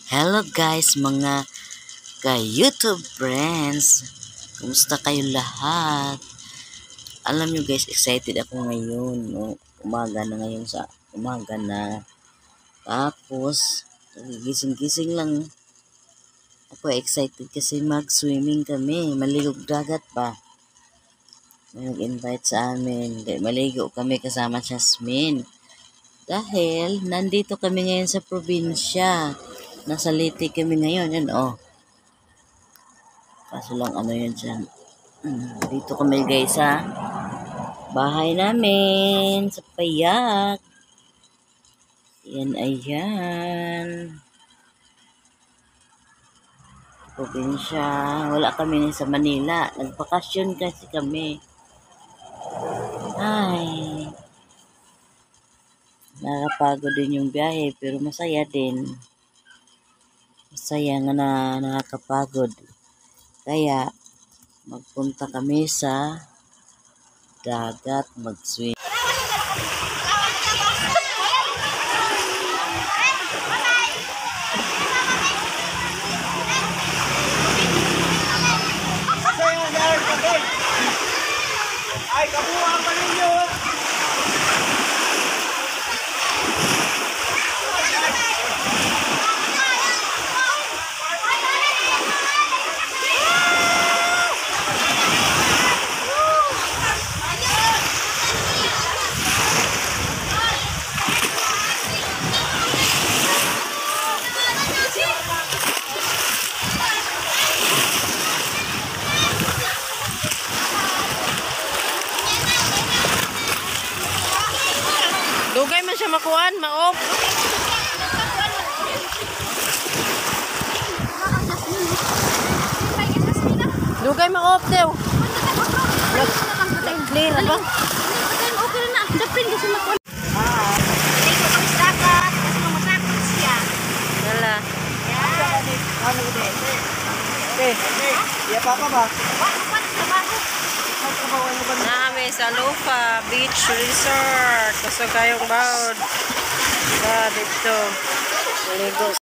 Hello guys, mga ka-YouTube friends. Kumusta kayo lahat? Alam nyo guys, excited ako ngayon. No? Umaga na ngayon sa umaga na. Tapos, gising-gising lang. Ako excited kasi mag-swimming kami. Maligog dagat pa. May nag-invite sa amin. Maligo kami kasama Jasmine. Dahil nandito kami ngayon sa probinsya. Nasa Leyte kami ngayon, yan Kaso lang yun dyan. Dito kami guys sa bahay namin, sa Payak. Yan, ayan. Probinsya. Wala kami sa Manila. Nagbakasyon kasi kami. Ay. Nakapagod din yung biyahe, pero masaya din. Masaya nga na nakakapagod. Kaya, magpunta kami sa dagat, mag-swim. Ay, kabuang pa ninyo! Dugay man siya makuan, maop. Dugay maop daw. Clear ba? Okay na. Dapin kasi makuan. Hindi ko kami dagat. Kasi mamasakot siya. Wala. Ano ko din? Iya pa ba? Wala sa bago. Nami sa Lufa Beach Resort. Kaso kayong bawd. Dito. Maligo.